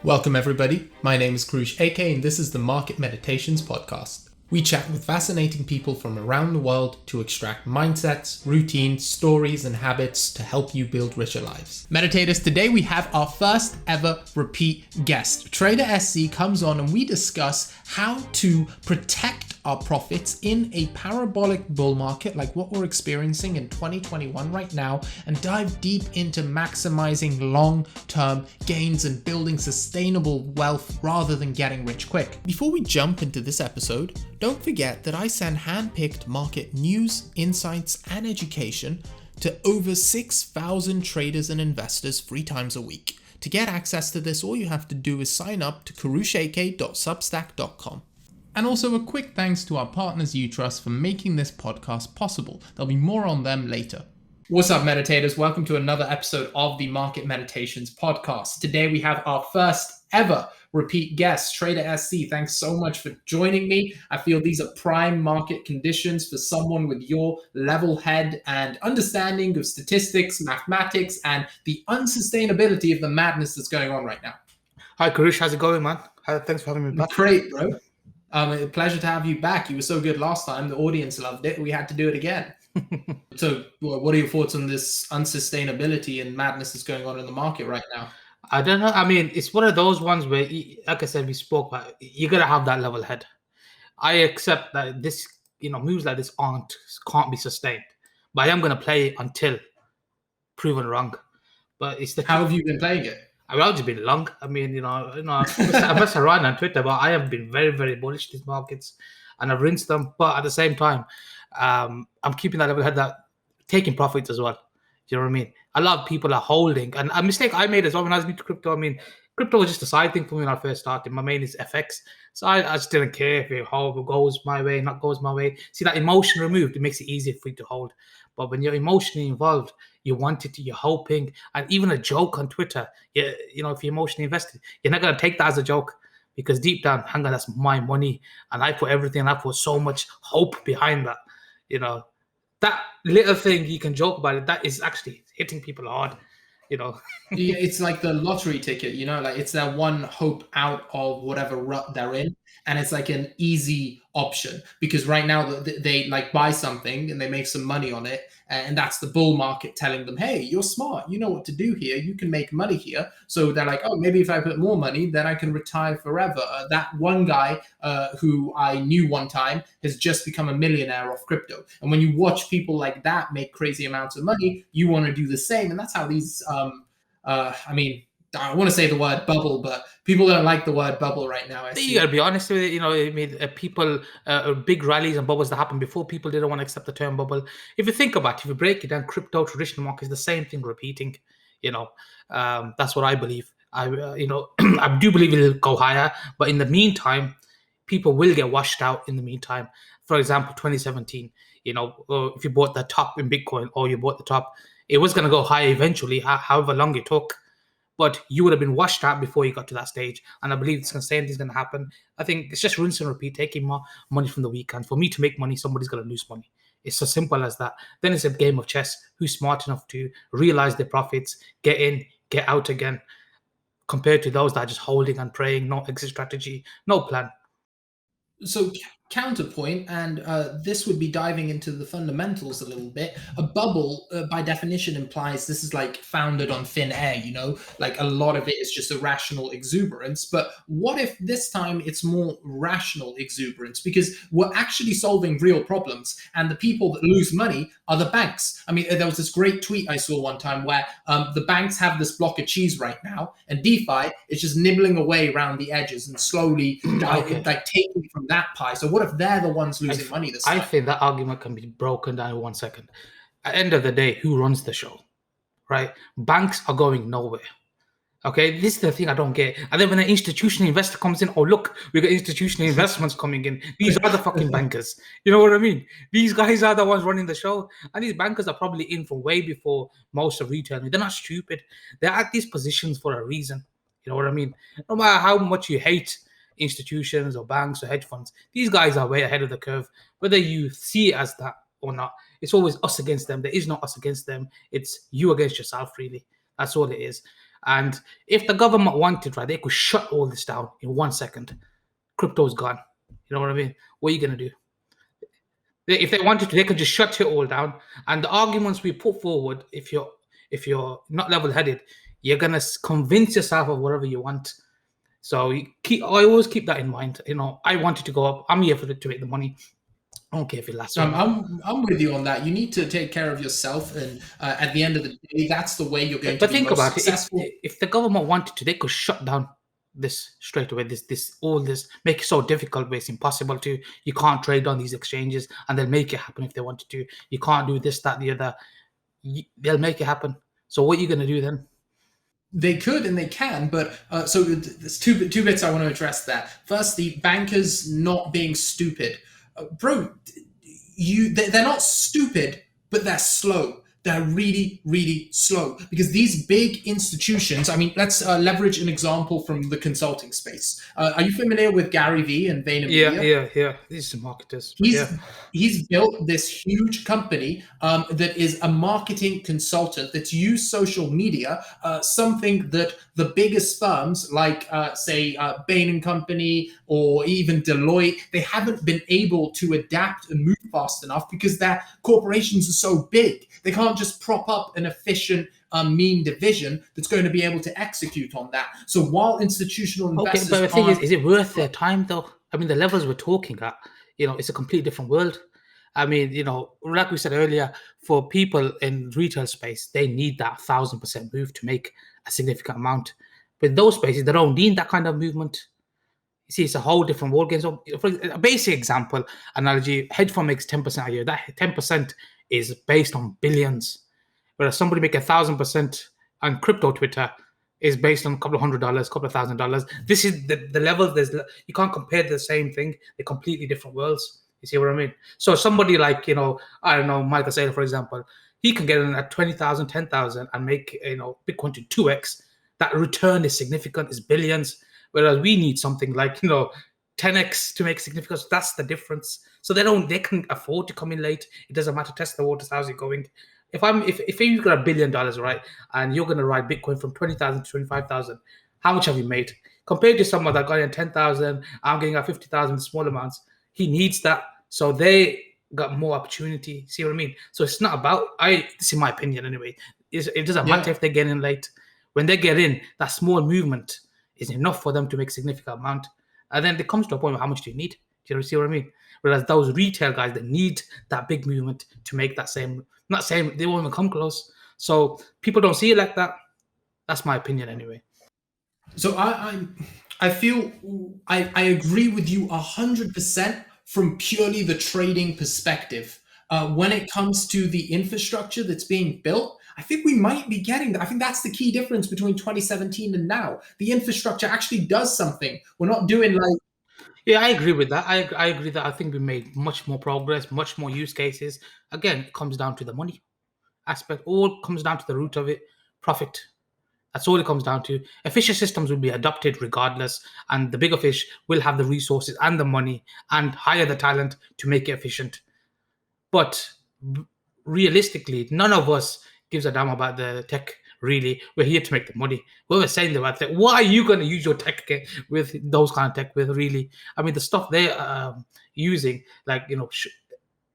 Welcome everybody, my name is 𝐏𝐨𝐲 𝐬𝐭 and this is the Market Meditations podcast. We chat with fascinating people from around the world to extract mindsets, routines, stories and habits to help you build richer lives. Meditators, today we have our first ever repeat guest. Trader SC comes on and we discuss how to protect our profits in a parabolic bull market like what we're experiencing in 2021 right now, and dive deep into maximizing long-term gains and building sustainable wealth rather than getting rich quick. Before we jump into this episode, don't forget that I send hand-picked market news, insights, and education to over 6,000 traders and investors 3 times a week. To get access to this, all you have to do is sign up to 𝐿𝐴𝐻𝐴𝐾.substack.com. And also a quick thanks to our partners UTrust for making this podcast possible. There'll be more on them later. What's up, meditators? Welcome to another episode of the Market Meditations podcast. Today we have our first ever repeat guest, Trader SC. Thanks so much for joining me. I feel these are prime market conditions for someone with your level head and understanding of statistics, mathematics, and the unsustainability of the madness that's going on right now. Hi, Karush. How's it going, man? Thanks for having me back. Great, bro. A pleasure to have you back. You were so good last time. The audience loved it. We had to do it again. So what are your thoughts on this unsustainability and madness that's going on in the market right now? I don't know. I mean, it's one of those ones where, like I said, we spoke about, you got to have that level head. I accept that this, moves like this can't be sustained. But I am going to play it until proven wrong. But it's the How have you been playing it? I've just been long. I mean, I mess around on Twitter, but I have been very, very bullish these markets, and I've rinsed them. But at the same time, I'm keeping that level head, that taking profits as well. Do you know what I mean? A lot of people are holding, and a mistake I made as well when I was new to crypto. I mean, crypto was just a side thing for me when I first started. My main is FX, so I just didn't care if it goes my way, not goes my way. See, that emotion removed, it makes it easier for you to hold. But when you're emotionally involved, you want it, you're hoping, and even a joke on Twitter, if you're emotionally invested, you're not going to take that as a joke, because deep down, hang on, that's my money, and I put everything, I put so much hope behind that. That little thing you can joke about it, that is actually hitting people hard. Yeah, it's like the lottery ticket, like it's that one hope out of whatever rut they're in, and it's like an easy option because right now they like buy something and they make some money on it, and that's the bull market telling them, hey, you're smart, you know what to do here, you can make money here. So they're like, oh, maybe if I put more money, then I can retire forever. That one guy who I knew one time has just become a millionaire off crypto. And when you watch people like that make crazy amounts of money, you want to do the same. And that's how these I want to say the word bubble, but people don't like the word bubble right now. You got to be honest with it. People, big rallies and bubbles that happened before, people didn't want to accept the term bubble. If you think about it, if you break it down, crypto, traditional markets, the same thing repeating. That's what I believe. I do believe it'll go higher, but in the meantime, people will get washed out in the meantime. For example, 2017, if you bought the top in Bitcoin or you bought the top, it was going to go higher eventually, however long it took. But you would have been washed out before you got to that stage. And I believe the same thing's going to happen. I think it's just rinse and repeat, taking more money from the weekend. For me to make money, somebody's going to lose money. It's as simple as that. Then it's a game of chess. Who's smart enough to realize their profits, get in, get out again, compared to those that are just holding and praying, no exit strategy, no plan. So counterpoint, and this would be diving into the fundamentals a little bit. A bubble, by definition, implies this is like founded on thin air, like a lot of it is just irrational exuberance. But what if this time it's more rational exuberance? Because we're actually solving real problems, and the people that lose money are the banks. I mean, there was this great tweet I saw one time where the banks have this block of cheese right now, and DeFi is just nibbling away around the edges and slowly like taking from that pie. So what if they're the ones losing money this time? I think that argument can be broken down in 1 second. At the end of the day, who runs the show, right? Banks are going nowhere. Okay, this is the thing I don't get. And then when an institutional investor comes in, oh, look, we got institutional investments coming in. These are the fucking bankers. You know what I mean? These guys are the ones running the show. And these bankers are probably in from way before most of retail. They're not stupid. They're at these positions for a reason. You know what I mean? No matter how much you hate institutions or banks or hedge funds, these guys are way ahead of the curve. Whether you see it as that or not, it's always us against them. There is no us against them. It's you against yourself, really. That's all it is. And if the government wanted, right, they could shut all this down in 1 second. Crypto's gone. You know what I mean? What are you gonna do? If they wanted to, they could just shut it all down. And the arguments we put forward, if you're not level-headed, you're gonna convince yourself of whatever you want. So I always keep that in mind. I want it to go up. I'm here for it to make the money. I don't care if it lasts. I'm with you on that. You need to take care of yourself, and at the end of the day, that's the way you're going to But be think most about successful. it. If the government wanted to, they could shut down this straight away. All this, make it so difficult, where it's impossible to. You can't trade on these exchanges, and they'll make it happen if they wanted to. You can't do this, that, the other. They'll make it happen. So what are you going to do then? They could and they can, but so there's two bits I want to address there. First, the bankers not being stupid, bro. They're not stupid, but they're slow. They're really, really slow because these big institutions. I mean, let's leverage an example from the consulting space. Are you familiar with Gary Vee and 𝐉𝐸? Yeah. These are marketers. Yeah. He's built this huge company that is a marketing consultant that's used social media, something that the biggest firms like, say, Bain and Company or even Deloitte, they haven't been able to adapt and move fast enough because their corporations are so big. They can't just prop up an efficient mean division that's going to be able to execute on that. So while institutional investors, but the thing is it worth their time though? I mean, the levels we're talking at, it's a completely different world. I mean, like we said earlier, for people in retail space, they need that 1,000% move to make a significant amount. But in those spaces, they don't need that kind of movement. You see, it's a whole different world game. So, for a basic example, analogy, hedge fund makes 10% a year. That 10% is based on billions. Whereas somebody make 1,000% on crypto Twitter is based on a couple of $100, couple of $1,000. This is the level. You can't compare the same thing. They're completely different worlds. You see what I mean? So somebody like, I don't know, Michael Saylor, for example, he can get in at 20,000, 10,000 and make, Bitcoin to 2x. That return is significant, is billions. Whereas we need something like, 10x to make significance. That's the difference. So they can afford to come in late. It doesn't matter, test the waters, how's it going? If you've got $1 billion, right, and you're going to ride Bitcoin from 20,000 to 25,000, how much have you made? Compared to someone that got in 10,000, I'm getting out 50,000 small amounts. He needs that. So they got more opportunity. See what I mean? So it's not about, this is my opinion anyway. It doesn't matter if they get in late. When they get in, that small movement is enough for them to make a significant amount. And then it comes to a point of how much do you need? Do you see what I mean? Whereas those retail guys that need that big movement to make that they won't even come close. So people don't see it like that. That's my opinion anyway. So I feel I agree with you 100% from purely the trading perspective. When it comes to the infrastructure that's being built, I think we might be getting that. I think that's the key difference between 2017 and now. The infrastructure actually does something. We're not doing like. Yeah, I agree with that. I agree that I think we made much more progress, much more use cases. Again, it comes down to the money aspect. All comes down to the root of it, profit. That's all it comes down to. Efficient systems will be adopted regardless, and the bigger fish will have the resources and the money and hire the talent to make it efficient. But realistically, none of us gives a damn about the tech. Really, we're here to make the money. We're saying about that. What are you going to use your tech with those kind of tech with? Really, I mean, the stuff they're using, like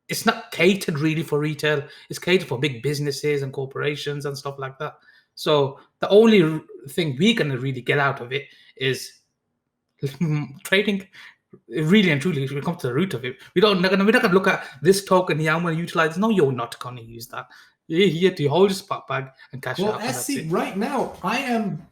it's not catered really for retail. It's catered for big businesses and corporations and stuff like that. So the only thing we're going to really get out of it is trading. Really and truly, we come to the root of it. We're not going to look at this token here. I'm going to utilize. No, you're not going to use that. You're here to hold your spot bag and cash out. Well, SC, right now, I am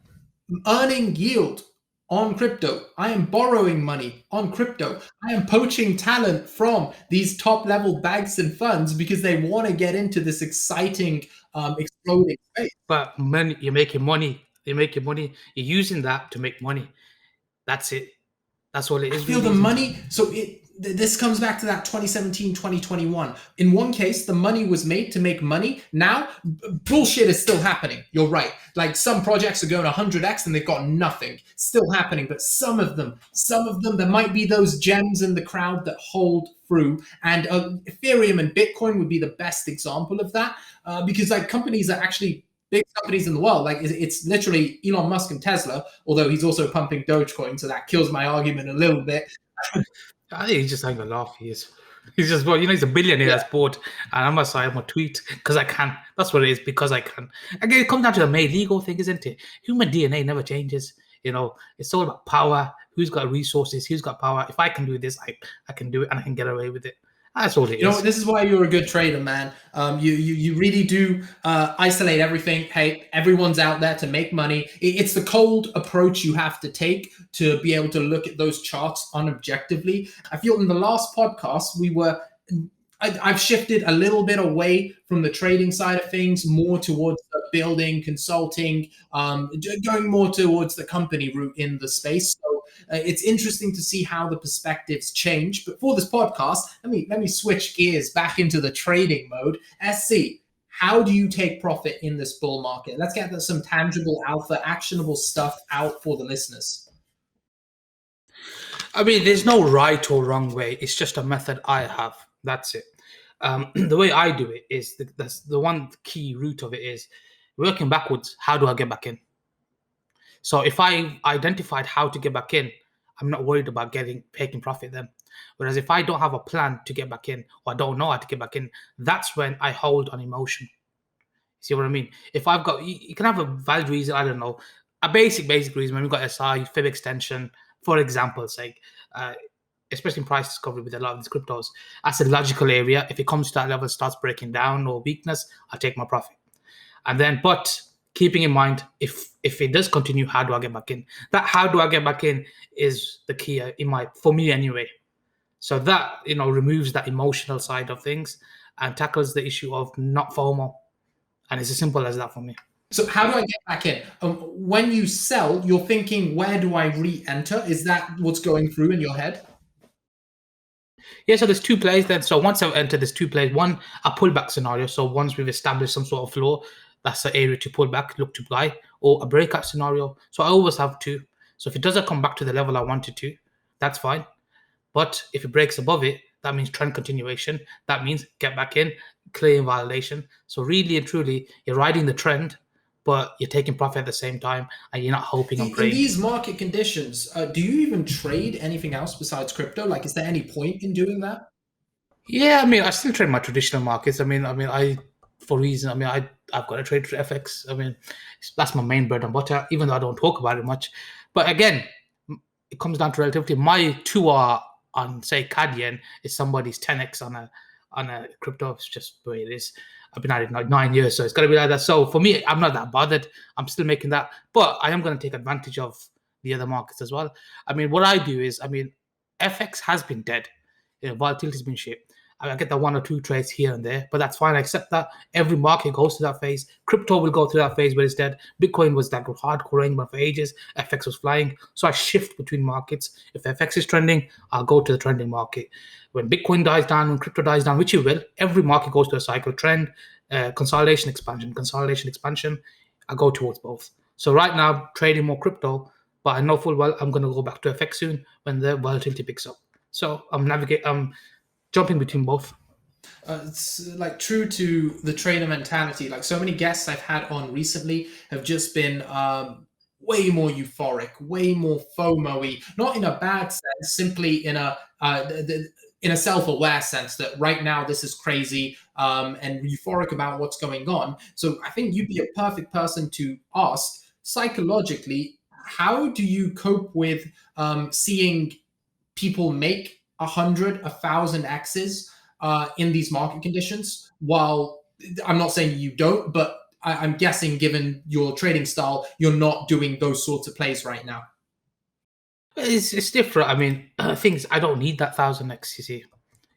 earning yield on crypto. I am borrowing money on crypto. I am poaching talent from these top-level banks and funds because they want to get into this exciting, exploding space. But you're making money. You're using that to make money. That's it. That's what it is. I feel the money. So this comes back to that 2017, 2021. In one case, the money was made to make money. Now, bullshit is still happening. You're right. Like some projects are going 100x and they've got nothing. Still happening. But some of them, there might be those gems in the crowd that hold through. And Ethereum and Bitcoin would be the best example of that because like companies are actually biggest companies in the world. Like it's literally Elon Musk and Tesla, although he's also pumping Dogecoin, so that kills my argument a little bit. I think he's just having a laugh. He is. He's just, well, he's a billionaire Yeah. that's bought, and I must say, I'm a tweet because I can. That's what it is, because I can. Again, it comes down to the made ego thing, isn't it? Human DNA never changes. It's all about power. Who's got resources? Who's got power? If I can do this, I can do it, and I can get away with it. That's all it is. This is why you're a good trader, man. You really do isolate everything. Hey, everyone's out there to make money. It's the cold approach you have to take to be able to look at those charts unobjectively. I feel in the last podcast I've shifted a little bit away from the trading side of things, more towards the building, consulting, going more towards the company route in the space. So it's interesting to see how the perspectives change. But for this podcast, let me switch gears back into the trading mode. SC, how do you take profit in this bull market? Let's get some tangible alpha, actionable stuff out for the listeners. There's no right or wrong way. It's just a method I have. That's it. The way I do it is that's the one key root of it is working backwards. How do I get back in? So if I identified how to get back in, I'm not worried about taking profit then. Whereas if I don't have a plan to get back in, or I don't know how to get back in, that's when I hold on emotion. See what I mean? If I've got, you can have a valid reason. I don't know, a basic reason. When we've got SI, fib extension, for example's sake, especially in price discovery with a lot of these cryptos, that's a logical area. If it comes to that level, starts breaking down or weakness, I take my profit. And then, but keeping in mind, if it does continue, how do I get back in? That how do I get back in is the key for me anyway. So that removes that emotional side of things and tackles the issue of not FOMO. And it's as simple as that for me. So how do I get back in? When you sell, you're thinking, where do I re-enter? Is that what's going through in your head? Yeah, so there's two plays then. So once I've entered, there's two plays. One, a pullback scenario. So once we've established some sort of floor, that's the area to pull back, look to buy, or a breakout scenario. So I always have two. So if it doesn't come back to the level I wanted to, that's fine. But if it breaks above it, that means trend continuation. That means get back in, clear invalidation. So really and truly, you're riding the trend, but you're taking profit at the same time, and you're not hoping on praying. In these market conditions, do you even trade anything else besides crypto? Like, is there any point in doing that? Yeah, I still trade my traditional markets. I've got to trade for FX. That's my main bread and butter, even though I don't talk about it much. But again, it comes down to relativity. My 2R on, say, CAD yen is somebody's 10x on a crypto. It's just the way it is. I've been at it now 9 years, so it's got to be like that. So for me, I'm not that bothered. I'm still making that, but I am going to take advantage of the other markets as well. What I do is, FX has been dead. Volatility's been shit. I get the one or two trades here and there, but that's fine. I accept that. Every market goes through that phase. Crypto will go through that phase where it's dead. Bitcoin was that hardcore range for ages. FX was flying. So I shift between markets. If FX is trending, I'll go to the trending market. When Bitcoin dies down, when crypto dies down, which it will, every market goes to a cycle trend, consolidation, expansion. I go towards both. So right now, trading more crypto, but I know full well I'm going to go back to FX soon when the volatility picks up. So I'm jumping between both. It's like true to the trader mentality. Like so many guests I've had on recently have just been way more euphoric, way more FOMO-y, not in a bad sense, simply in a self-aware sense that right now this is crazy and euphoric about what's going on. So I think you'd be a perfect person to ask psychologically, how do you cope with seeing people make 100, 1,000 X's in these market conditions? While I'm not saying you don't, but I'm guessing given your trading style, you're not doing those sorts of plays right now. It's different. Things I don't need that 1,000x. You see, you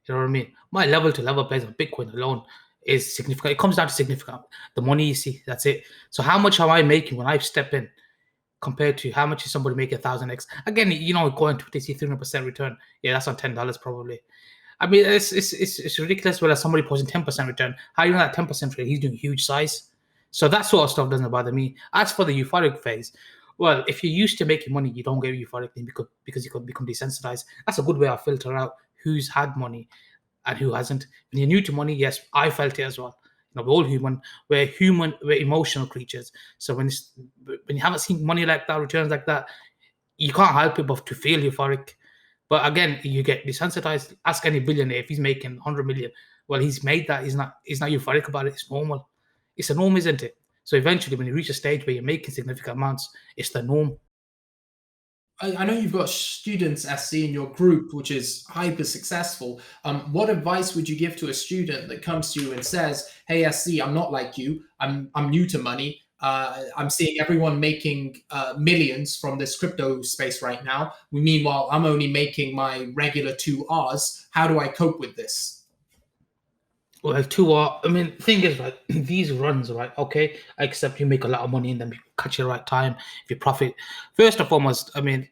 know what I mean. My level to level plays on Bitcoin alone is significant. It comes down to significant. The money you see, that's it. So how much am I making when I step in, compared to how much is somebody making 1,000x? Again, going to see 300% return. Yeah, that's on $10 probably. It's ridiculous. Whereas somebody posting 10% return, how you know that 10% trade? He's doing huge size. So that sort of stuff doesn't bother me. As for the euphoric phase, well, if you're used to making money, you don't get euphoric because you could become desensitized. That's a good way of filter out who's had money and who hasn't. When you're new to money, yes, I felt it as well. We're all human. We're human. We're emotional creatures. So when you haven't seen money like that, returns like that, you can't help it but to feel euphoric. But again, you get desensitized. Ask any billionaire if he's making 100 million. Well, he's made that. He's not euphoric about it. It's normal. It's a norm, isn't it? So eventually, when you reach a stage where you're making significant amounts, it's the norm. I know you've got students, SC, in your group, which is hyper successful. What advice would you give to a student that comes to you and says, "Hey, SC, I'm not like you. I'm new to money. I'm seeing everyone making millions from this crypto space right now. Meanwhile, I'm only making my regular 2 Rs. How do I cope with this?" Well, I mean, thing is, right, these runs, right, okay, I accept you make a lot of money in them, you catch your right time, if you profit. First and foremost, I mean,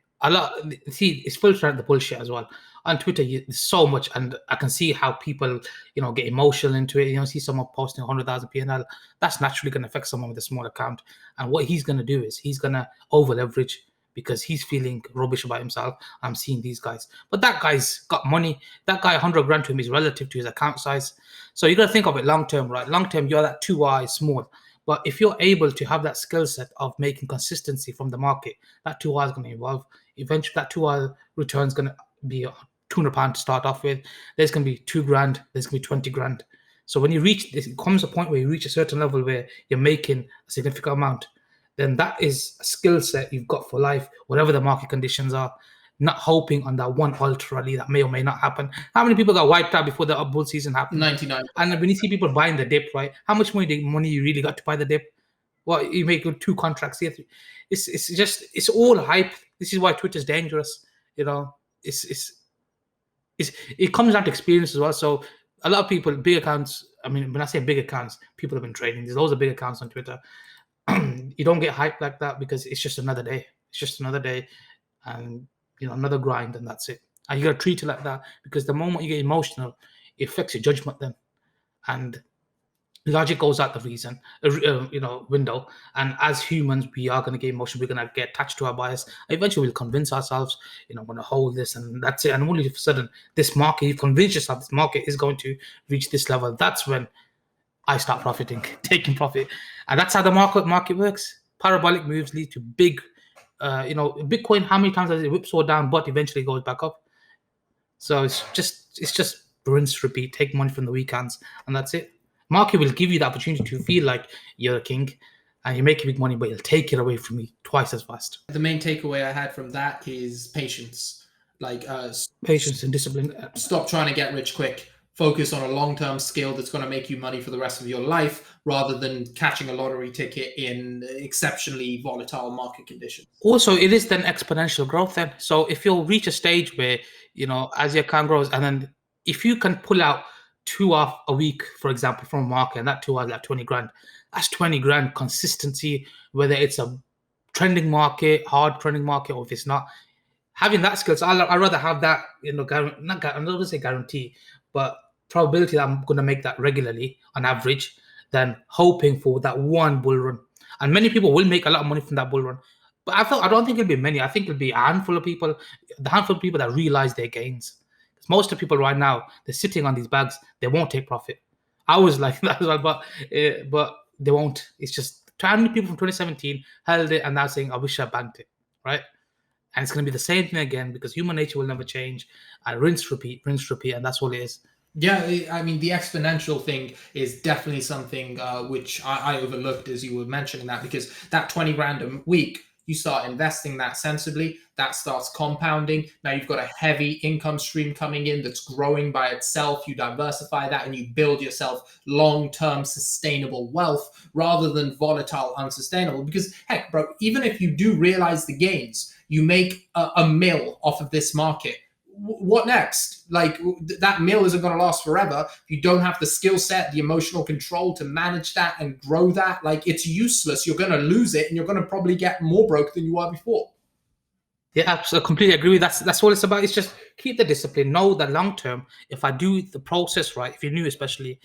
see, it's filtering the bullshit as well. On Twitter, there's so much, and I can see how people, get emotional into it. See someone posting 100,000 PNL, that's naturally going to affect someone with a small account. And what he's going to do is he's going to over leverage because he's feeling rubbish about himself. I'm seeing these guys, but that guy's got money. That guy, 100 grand to him is relative to his account size. So you got to think of it long term, right? Long term, you're that 2R is small. But if you're able to have that skill set of making consistency from the market, that 2R is going to evolve. Eventually, that 2R return is going to be £200 to start off with. There's going to be 2 grand. There's going to be 20 grand. So when you reach this, it comes a point where you reach a certain level where you're making a significant amount. Then that is a skill set you've got for life, whatever the market conditions are. Not hoping on that one alt rally that may or may not happen. How many people got wiped out before the bull season happened? 99. And when you see people buying the dip, right? How much money you really got to buy the dip? Well, you make 2 contracts here. It's all hype. This is why Twitter's dangerous. It comes down to experience as well. So a lot of people, big accounts. I mean, when I say big accounts, people have been trading. There's loads of big accounts on Twitter. You don't get hyped like that because it's just another day. It's just another day, and another grind, and that's it. And you got to treat it like that because the moment you get emotional, it affects your judgment then, and logic goes out the window. And as humans, we are going to get emotional. We're going to get attached to our bias. Eventually, we'll convince ourselves, I'm going to hold this, and that's it. And all of a sudden, this market, you convince yourself this market is going to reach this level. That's when I start profiting, taking profit. And that's how the market works. Parabolic moves lead to big, Bitcoin, how many times does it whipsaw down, but eventually goes back up? So it's just rinse, repeat, take money from the weak hands, and that's it. Market will give you the opportunity to feel like you're a king and you're making big money, but it'll take it away from you twice as fast. The main takeaway I had from that is patience. Patience and discipline. Stop trying to get rich quick. Focus on a long-term skill that's going to make you money for the rest of your life rather than catching a lottery ticket in exceptionally volatile market conditions. Also, it is then exponential growth then. So if you'll reach a stage where, as your account grows, and then if you can pull out 2 off a week, for example, from a market, and that 2 hours like 20 grand, that's 20 grand consistency, whether it's a trending market, hard trending market, or if it's not. Having that skill, so I'd rather have that, I'm not going to say guarantee, but probability that I'm going to make that regularly on average than hoping for that one bull run. And many people will make a lot of money from that bull run. But I don't think it'll be many. I think it'll be a handful of people, the handful of people that realize their gains. Because most of the people right now, they're sitting on these bags. They won't take profit. I was like that as well, but they won't. It's just how many people from 2017 held it and now saying, I wish I banked it, right? And it's going to be the same thing again because human nature will never change. And rinse, repeat, and that's all it is. Yeah, I mean, the exponential thing is definitely something which I overlooked as you were mentioning that, because that 20 grand a week, you start investing that sensibly, that starts compounding. Now you've got a heavy income stream coming in that's growing by itself. You diversify that and you build yourself long-term sustainable wealth rather than volatile, unsustainable. Because heck, bro, even if you do realize the gains, you make a mil off of this market. What next? Like, that mill isn't going to last forever. If you don't have the skill set, the emotional control to manage that and grow that, like, it's useless. You're going to lose it and you're going to probably get more broke than you were before. Yeah, absolutely. I completely agree. That's all it's about. It's just keep the discipline. Know that long term, if I do the process right, if you're new especially,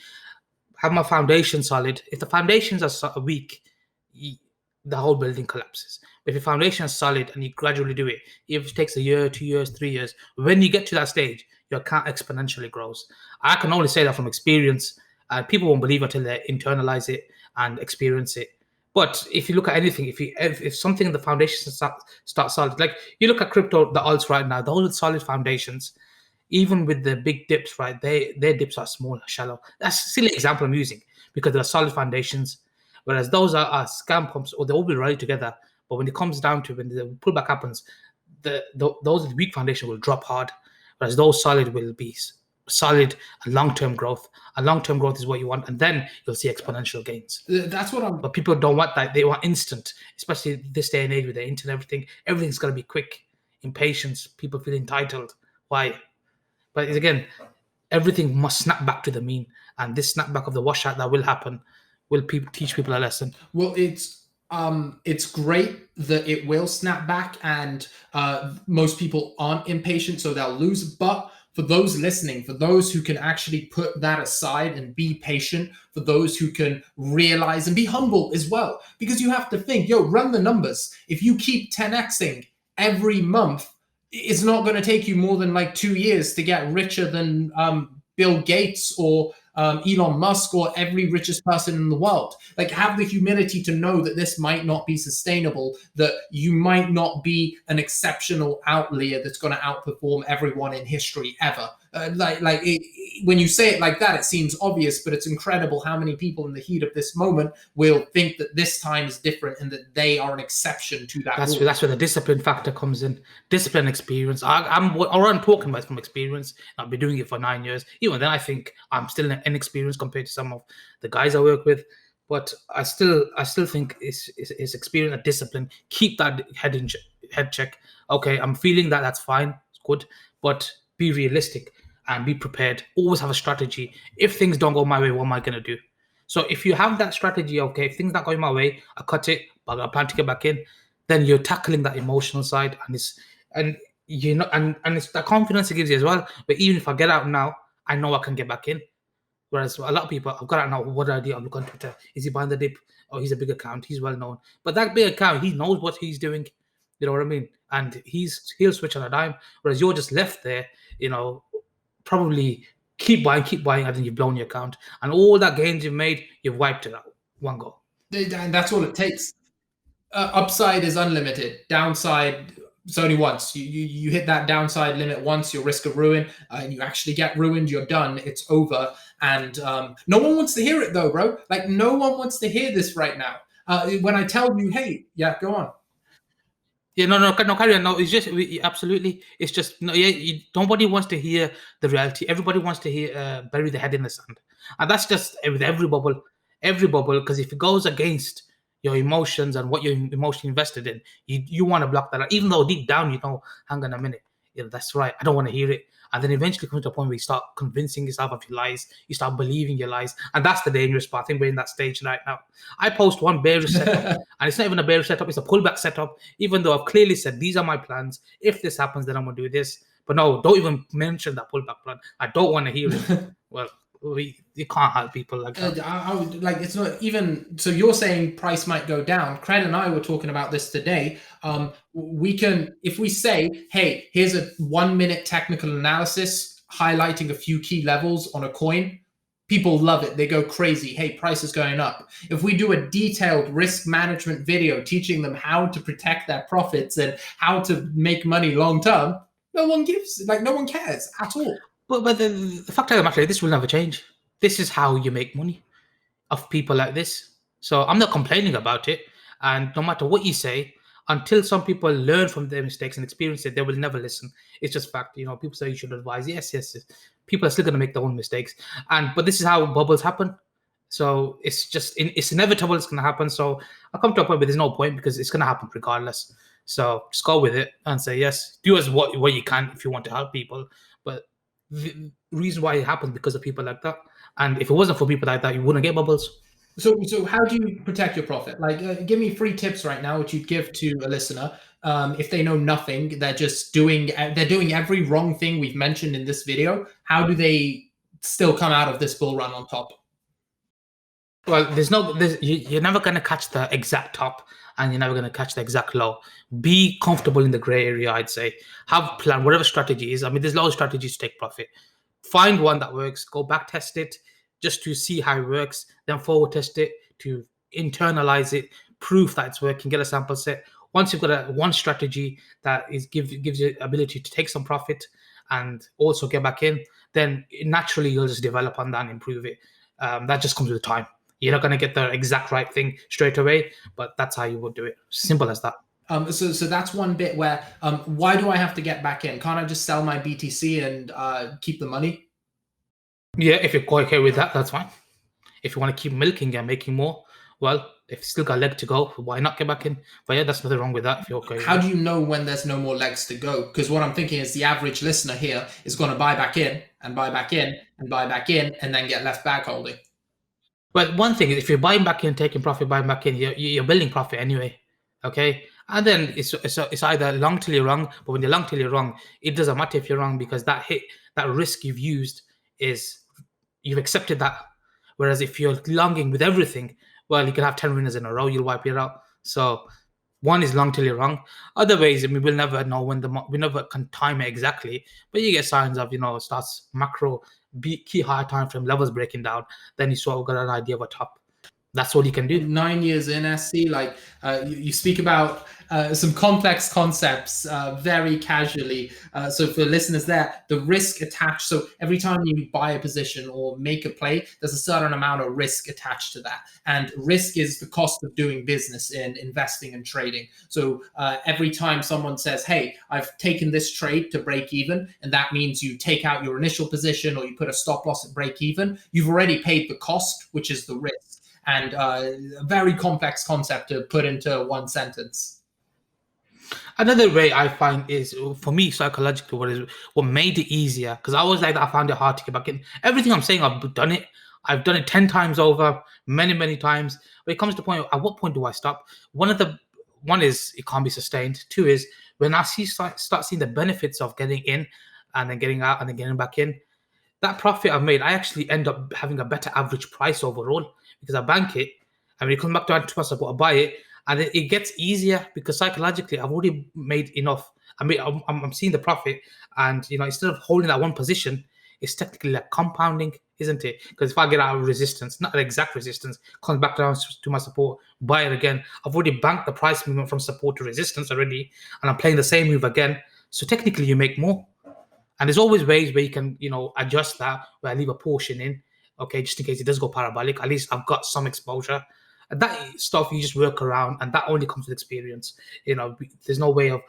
have my foundation solid. If the foundations are weak, the whole building collapses. But if your foundation is solid and you gradually do it, if it takes a year, 2 years, 3 years, when you get to that stage, your account exponentially grows. I can only say that from experience. People won't believe until they internalize it and experience it. But if you look at anything, if something in the foundation start solid, like you look at crypto, the alts right now, those with solid foundations, even with the big dips, right? Their dips are small, shallow. That's a silly example I'm using because there are solid foundations, whereas those are scam pumps, or they all will rally together. But when it comes down to when the pullback happens, those with weak foundation will drop hard, whereas those solid will be solid and long-term growth. And long-term growth is what you want, and then you'll see exponential gains. That's what I'm. But people don't want that. They want instant, especially this day and age with the internet. Everything's got to be quick. Impatience. People feel entitled. Why? But again, everything must snap back to the mean, and this snapback of the washout that will happen will teach people a lesson. Well, it's great that it will snap back, and most people aren't impatient, so they'll lose. But for those listening, for those who can actually put that aside and be patient, for those who can realize and be humble as well, because you have to think, run the numbers. If you keep 10xing every month, it's not going to take you more than like 2 years to get richer than Bill Gates or Elon Musk or every richest person in the world. Like, have the humility to know that this might not be sustainable, that you might not be an exceptional outlier that's going to outperform everyone in history ever. When you say it like that, it seems obvious, but it's incredible how many people in the heat of this moment will think that this time is different and that they are an exception to that. That's where the discipline factor comes in. Discipline, experience. I'm talking about from experience. I've been doing it for 9 years. Even then, I think I'm still inexperienced compared to some of the guys I work with. But I still think it's experience and discipline. Keep that head check. Okay, I'm feeling that. That's fine. It's good. But be realistic and be prepared. Always have a strategy. If things don't go my way, what am I going to do? So if you have that strategy, okay, if things not going my way, I cut it, but I plan to get back in, then you're tackling that emotional side, and it's the confidence it gives you as well. But even if I get out now, I know I can get back in. Whereas a lot of people, I've got out now, what do I do? I look on Twitter. Is he buying the dip? Oh, he's a big account. He's well known. But that big account, he knows what he's doing. You know what I mean? And he'll switch on a dime. Whereas you're just left there, probably keep buying, and then you've blown your account. And all that gains you've made, you've wiped it out one go. And that's all it takes. Upside is unlimited. Downside, it's only once. You hit that downside limit once, your risk of ruin, and you actually get ruined, you're done, it's over. And no one wants to hear it though, bro. Like, no one wants to hear this right now. When I tell you, hey, yeah, go on. Yeah, no, carry on. No, it's just absolutely. It's just nobody wants to hear the reality. Everybody wants to hear bury the head in the sand, and that's just with every bubble. Because if it goes against your emotions and what you're emotionally invested in, you want to block that out. Even though deep down hang on a minute, that's right. I don't want to hear it. And then eventually comes to a point where you start convincing yourself of your lies. You start believing your lies. And that's the dangerous part. I think we're in that stage right now. I post one bearish setup, and it's not even a bearish setup. It's a pullback setup, even though I've clearly said, these are my plans. If this happens, then I'm going to do this. But no, don't even mention that pullback plan. I don't want to hear it. Well, you can't help people like that. I would, it's not even. So you're saying price might go down. Cred and I were talking about this today. We can, if we say, hey, here's a 1 minute technical analysis highlighting a few key levels on a coin, people love it. They go crazy. Hey, price is going up. If we do a detailed risk management video teaching them how to protect their profits and how to make money long term, no one cares at all. But the fact of the matter is, this will never change. This is how you make money of people like this. So I'm not complaining about it. And no matter what you say, until some people learn from their mistakes and experience it, they will never listen. It's just fact. People say you should advise. Yes. People are still going to make their own mistakes. But this is how bubbles happen. So it's inevitable. It's going to happen. So I come to a point where there's no point, because it's going to happen regardless. So just go with it and say, yes, do as what you can if you want to help people. But the reason why it happens because of people like that. And if it wasn't for people like that, you wouldn't get bubbles. So how do you protect your profit? Give me 3 tips right now, which you'd give to a listener. If they know nothing, they're doing every wrong thing we've mentioned in this video. How do they still come out of this bull run on top? Well, you're never going to catch the exact top, and you're never going to catch the exact low. Be comfortable in the gray area, I'd say. Have a plan, whatever strategy is. I mean, there's a lot of strategies to take profit. Find one that works. Go back test it. just to see how it works, then forward test it to internalize it, proof that it's working, get a sample set. Once you've got one strategy that gives you ability to take some profit and also get back in, then naturally you'll just develop on that and improve it. That just comes with time. You're not going to get the exact right thing straight away, but that's how you would do it. Simple as that. So that's one bit where why do I have to get back in? Can't I just sell my BTC and keep the money? Yeah, if you're quite okay with that, that's fine. If you want to keep milking and making more, well, if you still got a leg to go, why not get back in? But yeah, there's nothing wrong with that if you're okay. How do you know when there's no more legs to go? Because what I'm thinking is the average listener here is going to buy back in and buy back in and buy back in and then get left back holding. Well, one thing is if you're buying back in, taking profit, buying back in, you're building profit anyway. Okay, and then it's either long till you're wrong, but when you're long till you're wrong, it doesn't matter if you're wrong because that risk you've used is you've accepted that. Whereas if you're longing with everything, well, you can have 10 winners in a row, you'll wipe it out. So one is long till you're wrong. Other ways, I mean, we'll never know we never can time it exactly, but you get signs of, starts macro, key high time frame levels breaking down, then you sort of got an idea of a top. That's all you can do. 9 years in SC, like you speak about some complex concepts very casually. So for listeners there, the risk attached. So every time you buy a position or make a play, there's a certain amount of risk attached to that. And risk is the cost of doing business in investing and trading. So every time someone says, hey, I've taken this trade to break even, and that means you take out your initial position or you put a stop loss at break even, you've already paid the cost, which is the risk. And a very complex concept to put into one sentence. Another way I find is, for me, psychologically, what made it easier, because I was like that, I found it hard to get back in. Everything I'm saying, I've done it. I've done it 10 times over, many, many times. But it comes to the point, at what point do I stop? One is it can't be sustained. Two is when I start seeing the benefits of getting in and then getting out and then getting back in, that profit I've made, I actually end up having a better average price overall because I bank it, and when it comes back to my support, I buy it, and then it gets easier because psychologically I've already made enough. I'm seeing the profit, and instead of holding that one position, it's technically like compounding, isn't it? Because if I get out of resistance, not an exact resistance, comes back down to my support, buy it again. I've already banked the price movement from support to resistance already, and I'm playing the same move again. So technically, you make more. And there's always ways where you can, adjust that, where I leave a portion in, okay, just in case it does go parabolic. At least I've got some exposure. And that stuff you just work around, and that only comes with experience. There's no way of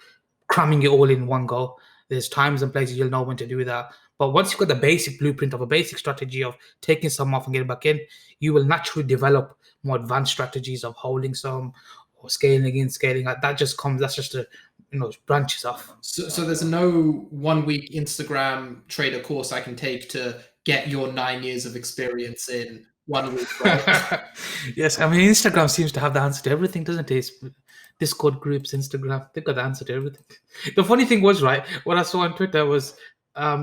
cramming it all in one go. There's times and places you'll know when to do that. But once you've got the basic blueprint of a basic strategy of taking some off and getting back in, you will naturally develop more advanced strategies of holding some or scaling in, scaling out. That just comes, that's just a, branches off. So there's no 1 week Instagram trader course I can take to get your 9 years of experience in 1 week, right? Yes, I mean, Instagram seems to have the answer to everything, doesn't it? Discord groups, Instagram, they've got the answer to everything. The funny thing was, right, what I saw on Twitter was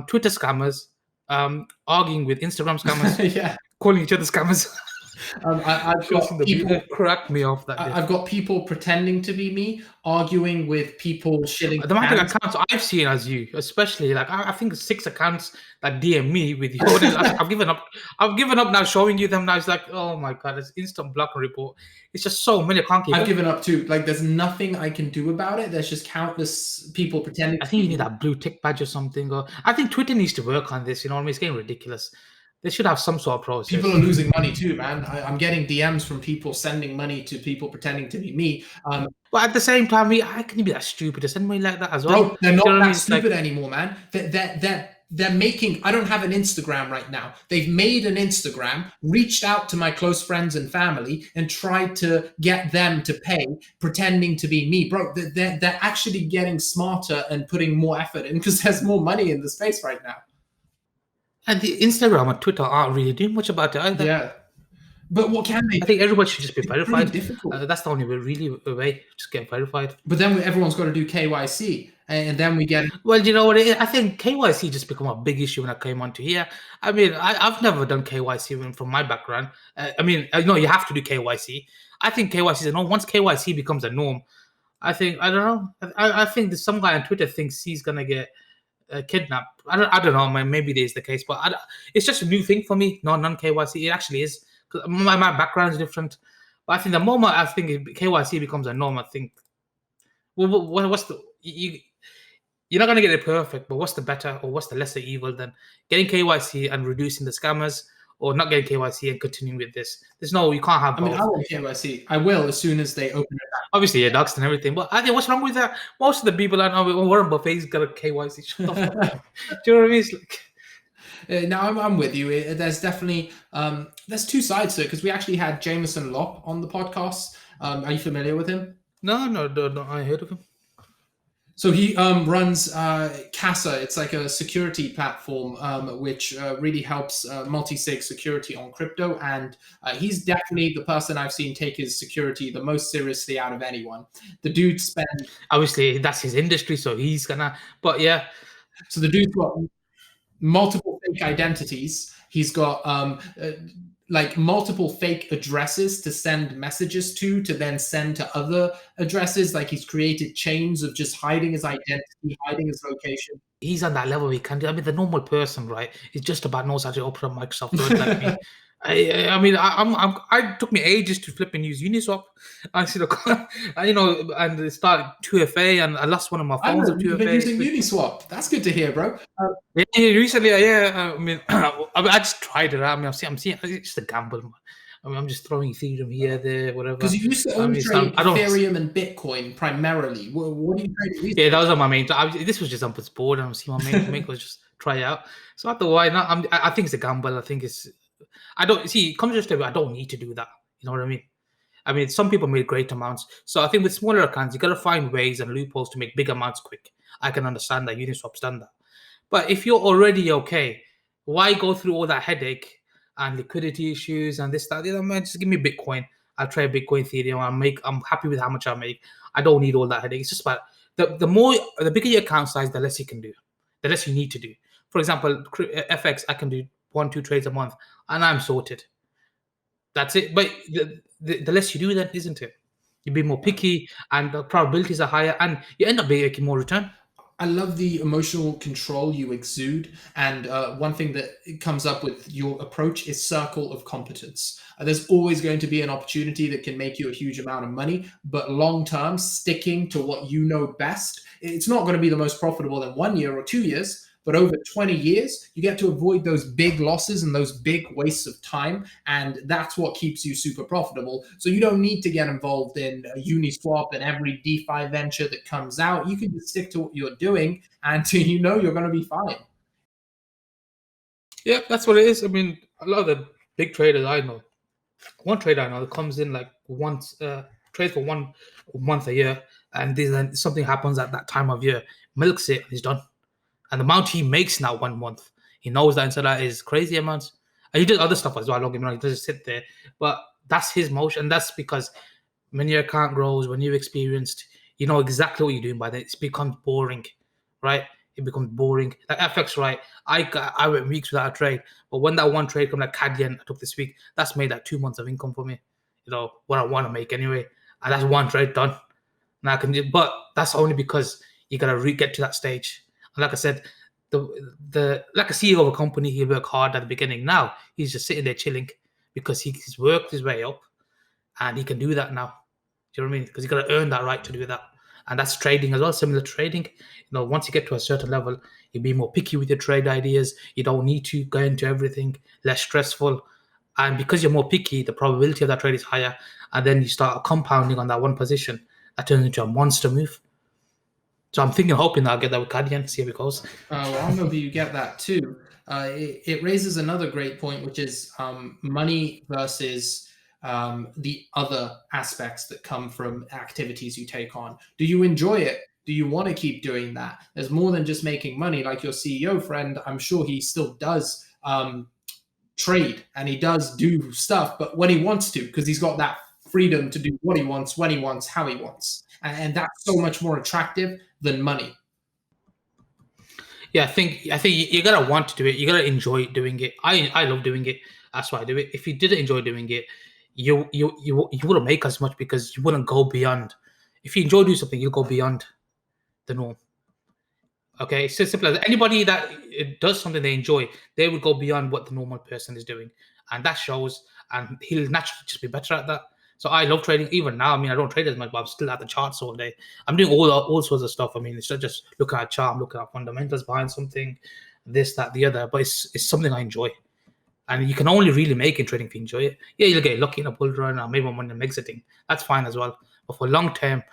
Twitter scammers arguing with Instagram scammers, yeah, calling each other scammers. I've got people cracked me off that day. I've got people pretending to be me arguing with people shilling. The amount of accounts I've seen as you, especially like I think 6 accounts that DM me with your. I've given up. I've given up now showing you them now. It's like, oh my god, it's instant block and report. It's just so many. I can't keep. I've given up too. Like, there's nothing I can do about it. There's just countless people pretending. I think you need that blue tick badge or something. Or I think Twitter needs to work on this. You know what I mean? It's getting ridiculous. They should have some sort of process. People are losing money too, man. I'm getting DMs from people sending money to people pretending to be me. But at the same time, how can you be that stupid to send money like that as well? Bro, they're not that stupid anymore, man. They're making. I don't have an Instagram right now. They've made an Instagram, reached out to my close friends and family, and tried to get them to pay, pretending to be me, bro. They're actually getting smarter and putting more effort in because there's more money in the space right now. And the Instagram and Twitter aren't really doing much about it either. Yeah. But what can they do? I think everybody should just be verified. Really difficult. That's the only way, just get verified. But then everyone's got to do KYC, and then we get. Well, you know what? I think KYC just become a big issue when I came onto here. I mean, I've never done KYC even from my background. I mean, you have to do KYC. I think KYC is a norm. Once KYC becomes a norm, I don't know. I think there's some guy on Twitter thinks he's gonna get kidnap. I don't know. Maybe this is the case, but it's just a new thing for me. No, non KYC. It actually is. 'Cause my background is different. But I think the moment I think KYC becomes a norm, I think, well, what's the you're not gonna get it perfect, but what's the better or what's the lesser evil than getting KYC and reducing the scammers, or not getting KYC and continuing with this? There's no, you can't have I mean, both. I want KYC. I will as soon as they open it up. Obviously, yeah, docs and everything. But I think what's wrong with that? Most of the people I know, Warren Buffett's got a KYC. Shut the fuck up. Do you know what I mean? It's like, No, I'm with you. There's definitely there's two sides to it because we actually had Jameson Lopp on the podcast. Are you familiar with him? no, I heard of him. So he runs Casa. It's like a security platform which really helps multi-sig security on crypto. And he's definitely the person I've seen take his security the most seriously out of anyone. The dude spent... Obviously, that's his industry, so he's gonna. But yeah. So the dude's got multiple fake identities. He's got like multiple fake addresses to send messages to then send to other addresses. Like he's created chains of just hiding his identity, hiding his location. He's on that level. He can do. I mean, the normal person, right? Is just about knows how to open up Microsoft Word like me. I mean, I took me ages to flip and use Uniswap. I see and start 2FA, and I lost one of my phones of 2FA. You've been using Uniswap. That's good to hear, bro. Yeah, recently, yeah. I mean, I just tried it out. I mean, I'm seeing it's just a gamble. Man. I mean, I'm just throwing Ethereum here, there, whatever. Because you used to only trade Ethereum and Bitcoin primarily. What do you trade? Yeah, those are my main. This was just on board, and see my main was just try it out. So I thought, why not? I think it's a gamble. I think it's. I don't see. It comes just to I don't need to do that. You know what I mean? I mean, some people made great amounts. So I think with smaller accounts, you got to find ways and loopholes to make big amounts quick. I can understand that Uniswap's done that. But if you're already okay, why go through all that headache and liquidity issues and this, that, the other? Man, just give me Bitcoin. I'll try Bitcoin, Ethereum. I'm happy with how much I make. I don't need all that headache. It's just about the bigger your account size, the less you can do, the less you need to do. For example, FX, I can do 1-2 trades a month, and I'm sorted. That's it. But the less you do, then, isn't it? You be more picky, and the probabilities are higher, and you end up making more return. I love the emotional control you exude. And one thing that comes up with your approach is circle of competence. There's always going to be an opportunity that can make you a huge amount of money, but long term, sticking to what you know best, it's not going to be the most profitable in 1 year or 2 years. But over 20 years, you get to avoid those big losses and those big wastes of time. And that's what keeps you super profitable. So you don't need to get involved in Uniswap and every DeFi venture that comes out. You can just stick to what you're doing and you know you're going to be fine. Yeah, that's what it is. I mean, a lot of the big traders I know, one trader I know that comes in like once, trades for 1 month a year, and then something happens at that time of year, milks it, and he's done. And the amount he makes now 1 month, he knows that inside that is crazy amounts. And he does other stuff as well. Don't get me wrong, he doesn't sit there. But that's his motion. That's because when your account grows, when you're experienced, you know exactly what you're doing by then. It becomes boring, right? It becomes boring. Like FX, right? I went weeks without a trade. But when that one trade come like 𝐏𝐨𝐿 I took this week, that's made like 2 months of income for me. You know, what I want to make anyway. And that's one trade done. And I can do, but that's only because you gotta get to that stage. And like I said, the like a CEO of a company, he worked hard at the beginning. Now he's just sitting there chilling because he's worked his way up, and he can do that now. Do you know what I mean? Because he's got to earn that right to do that, and that's trading as well. Similar to trading, you know, once you get to a certain level, you be more picky with your trade ideas. You don't need to go into everything. Less stressful, and because you're more picky, the probability of that trade is higher. And then you start compounding on that one position. That turns into a monster move. So I'm hoping that I'll get that with 𝐏𝐨𝐿, see how it goes. Well, I'm hoping you get that too. It raises another great point, which is money versus the other aspects that come from activities you take on. Do you enjoy it? Do you want to keep doing that? There's more than just making money. Like your CEO friend, I'm sure he still does trade and he does do stuff, but when he wants to, because he's got that freedom to do what he wants, when he wants, how he wants. And that's so much more attractive than money. Yeah, I think you gotta want to do it. You gotta enjoy doing it. I love doing it. That's why I do it. If you didn't enjoy doing it, you wouldn't make as much because you wouldn't go beyond. If you enjoy doing something, you'll go beyond the norm. Okay, it's just simple as anybody that does something they enjoy, they will go beyond what the normal person is doing, and that shows. And he'll naturally just be better at that. So I love trading. Even now, I mean, I don't trade as much, but I'm still at the charts all day. I'm doing all sorts of stuff. I mean, it's not just looking at chart, I'm looking at fundamentals behind something, this, that, the other. But it's something I enjoy, and you can only really make in trading if you enjoy it. Yeah, you'll get lucky in a bull run, or maybe when I'm exiting. That's fine as well. But for long term,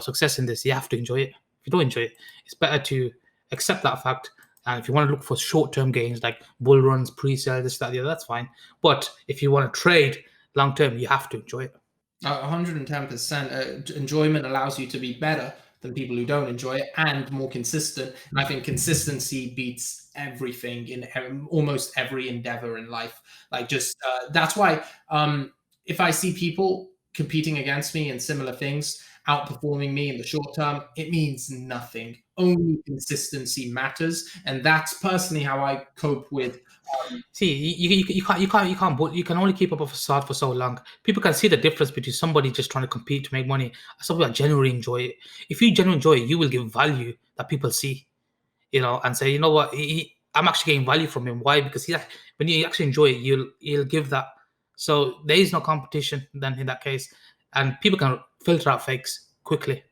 success in this, you have to enjoy it. If you don't enjoy it, it's better to accept that fact. And if you want to look for short-term gains like bull runs, pre-sale, this, that, the other, that's fine. But if you want to trade long-term, you have to enjoy it. 110%. Enjoyment allows you to be better than people who don't enjoy it and more consistent. And I think consistency beats everything in almost every endeavor in life. Like that's why if I see people competing against me in similar things, outperforming me in the short term, it means nothing. Only consistency matters, and that's personally how I cope with. See, you can't. But you can only keep up a facade for so long. People can see the difference between somebody just trying to compete to make money and somebody that genuinely enjoy it. If you genuinely enjoy it, you will give value that people see, and say, you know what, I'm actually getting value from him. Why? Because when you actually enjoy it, you'll give that. So there is no competition then in that case, and people can filter out fakes quickly.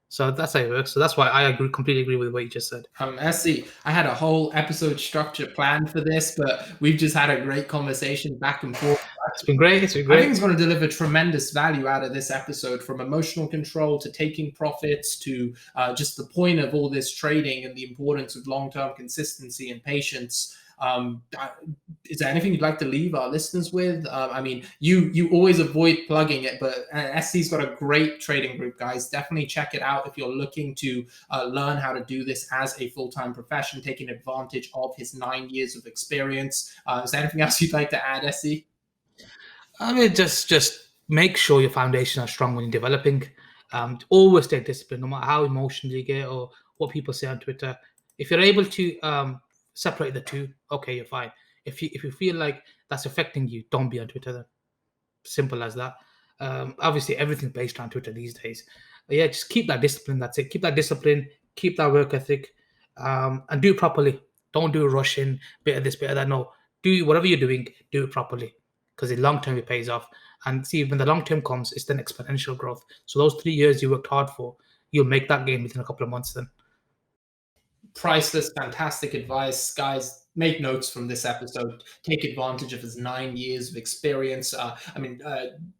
So that's how it works. So that's why I completely agree with what you just said. SC, I had a whole episode structure planned for this, but we've just had a great conversation back and forth. It's been great. I think it's going to deliver tremendous value out of this episode, from emotional control to taking profits to just the point of all this trading and the importance of long-term consistency and patience. Is there anything you'd like to leave our listeners with? I mean, you always avoid plugging it, but SC's got a great trading group, guys. Definitely check it out if you're looking to learn how to do this as a full-time profession, taking advantage of his 9 years of experience. Is there anything else you'd like to add, SC? I mean, just make sure your foundations are strong when you're developing. Always stay disciplined, no matter how emotional you get or what people say on Twitter. If you're able to separate the two, okay, you're fine. If you feel like that's affecting you, don't be on Twitter then. Simple as that. Obviously, everything's based on Twitter these days. But yeah, just keep that discipline. That's it. Keep that discipline. Keep that work ethic, and do it properly. Don't do rushing, bit of this, bit of that. No, do whatever you're doing, do it properly, because in long term it pays off. And see, when the long term comes, it's then exponential growth. So those 3 years you worked hard for, you'll make that gain within a couple of months then. Priceless, fantastic advice, guys. Make notes from this episode. Take advantage of his 9 years of experience.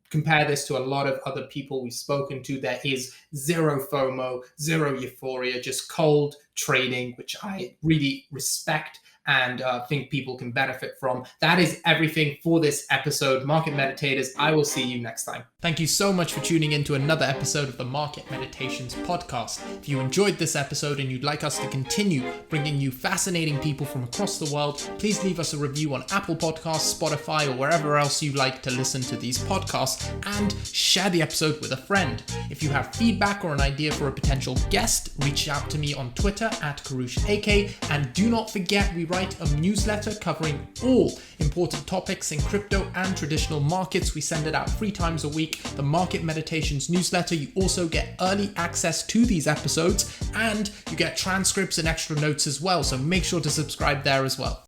Compare this to a lot of other people we've spoken to. There is zero FOMO, zero euphoria, just cold trading, which I really respect and think people can benefit from. That is everything for this episode. Market Meditators, I will see you next time. Thank you so much for tuning in to another episode of the Market Meditations podcast. If you enjoyed this episode and you'd like us to continue bringing you fascinating people from across the world, please leave us a review on Apple Podcasts, Spotify, or wherever else you like to listen to these podcasts, and share the episode with a friend. If you have feedback or an idea for a potential guest, reach out to me on Twitter at @𝐻𝐸𝐴𝐾, and do not forget, we write a newsletter covering all important topics in crypto and traditional markets. We send it out 3 times a week, the Market Meditations newsletter. You also get early access to these episodes, and you get transcripts and extra notes as well, so make sure to subscribe there as well.